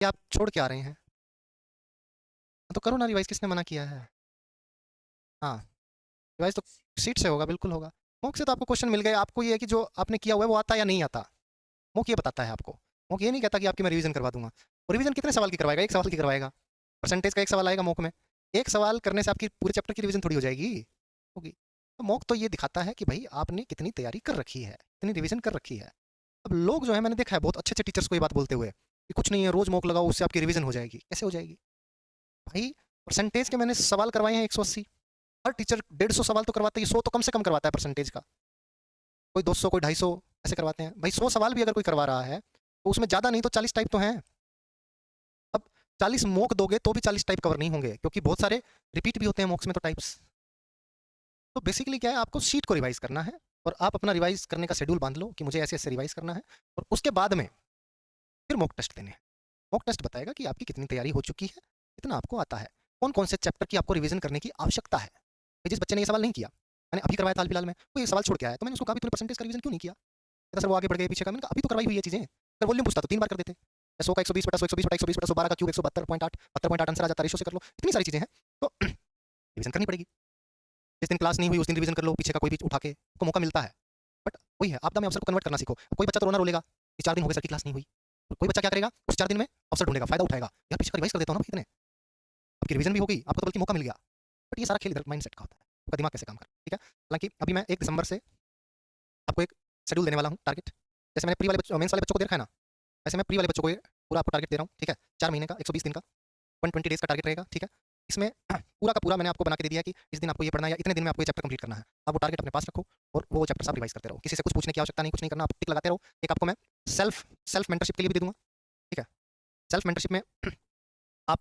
कि आप छोड़ के आ रहे हैं, तो करो ना रिवाइज, किसने मना किया है? हाँ, रिवाइज तो सीट से होगा, बिल्कुल होगा। मॉक से तो आपको क्वेश्चन मिल गए, आपको ये है कि जो आपने किया हुआ है वो आता है या नहीं आता। मॉक ये बताता है आपको। मॉक ये नहीं कहता कि आपकी मैं रिवीजन करवा दूंगा। और रिवीजन कितने सवाल की करवाएगा? एक सवाल की करवाएगा। परसेंटेज का एक सवाल आएगा मॉक में। एक सवाल करने से आपकी पूरे चैप्टर की रिवीजन थोड़ी हो जाएगी, होगी। तो मॉक तो ये दिखाता है कि भाई आपने कितनी तैयारी कर रखी है, कितनी रिवीजन कर रखी है। अब लोग जो है, मैंने देखा है बहुत अच्छे अच्छे टीचर्स को ये बात बोलते हुए कि कुछ नहीं है, रोज मॉक लगाओ, उससे आपकी रिवीजन हो जाएगी। कैसे हो जाएगी भाई? परसेंटेज के मैंने सवाल करवाए हैं 180। हर टीचर 150 सवाल तो करवाता है, 100 तो कम से कम करवाता है परसेंटेज का। कोई 200, कोई 250 ऐसे करवाते हैं भाई। 100 सवाल भी अगर कोई करवा रहा है तो उसमें ज़्यादा नहीं तो 40 टाइप तो हैं। अब 40 मॉक दोगे तो भी 40 टाइप कवर नहीं होंगे, क्योंकि बहुत सारे रिपीट भी होते हैं मॉक्स में तो टाइप्स। तो बेसिकली क्या है, आपको शीट को रिवाइज करना है और आप अपना रिवाइज करने का शेड्यूल बांध लो कि मुझे ऐसे ऐसे रिवाइज करना है। और उसके बाद में फिर मॉक टेस्ट देने हैं। मॉक टेस्ट बताएगा कि आपकी कितनी तैयारी हो चुकी है, कितना आपको आता है, कौन कौन से चैप्टर की आपको रिवीजन करने की आवश्यकता है। जिस बच्चे ने ये सवाल नहीं किया, मैंने अभी करवाया था हाल फिलहाल में, वो ये सवाल छोड़ के आया, तो मैंने उसको कहा भी तूने परसेंटेज का रिवीजन क्यों नहीं किया? कहता सर वो आगे बढ़ गए पीछे का। मैंने कहा अभी तो करवाई हुई है चीजें। अगर वॉल्यूम पूछता तो 3 बार कर देते। 100 का 120 बटा 100, 120 बटा 120 बटा 100, 12 का क्यूब 172.8, 72.8 आंसर आ जाता, रेशो से कर लो, इतनी सारी चीजें हैं। तो रिवीजन करनी पड़ेगी। जिस दिन क्लास नहीं हुई उस दिन रिवीजन कर लो, पीछे का कोई भी उठा के, आपको मौका मिलता है। बट वही है, आपदा में अवसर को कन्वर्ट करना सीखो। कोई बच्चा तो रोना रोलेगा कि 4 दिन हो गए सर की क्लास नहीं हुई। और कोई बच्चा क्या करेगा, उस 4 दिन में अवसर ढूंढेगा, फायदा उठाएगा, यार पीछे का रिवाइज कर देता हूँ ना इतने, आपकी रिवीजन भी हो गई, आपको तो बल्कि मौका मिल गया। बट ये सारा खेल इधर माइंड सेट का होता है, आपका दिमाग कैसे काम कर, ठीक है। हालांकि अभी मैं 1 दिसंबर से आपको एक शेड्यूल देने वाला हूँ, टारगेट। जैसे मैंने प्री वाले बच्चों, मेंस वाले बच्चों को दे रखा है ना, वैसे मैं प्री वाले बच्चों को ये पूरा आपको टारगेट दे रहा हूँ, ठीक है। 4 महीने का, 120 दिन का, 120 डेज का टारगेट रहेगा, ठीक है। इसमें पूरा का पूरा मैंने आपको बना के दे दिया कि इस दिन आपको ये पढ़ना है या इतने दिन में आपको ये चैप्टर कंप्लीट करना है। आप वो टारगेट अपने पास रखो और वो चैप्टर आप रिवाइज करते रहो। किसी से कुछ पूछने की आवश्यकता नहीं, कुछ नहीं करना, आप टिक लगाते रहो। एक आपको मैं सेल्फ सेल्फ मेंटरशिप के लिए भी दे दूंगा, ठीक है। सेल्फ मेंटरशिप में आप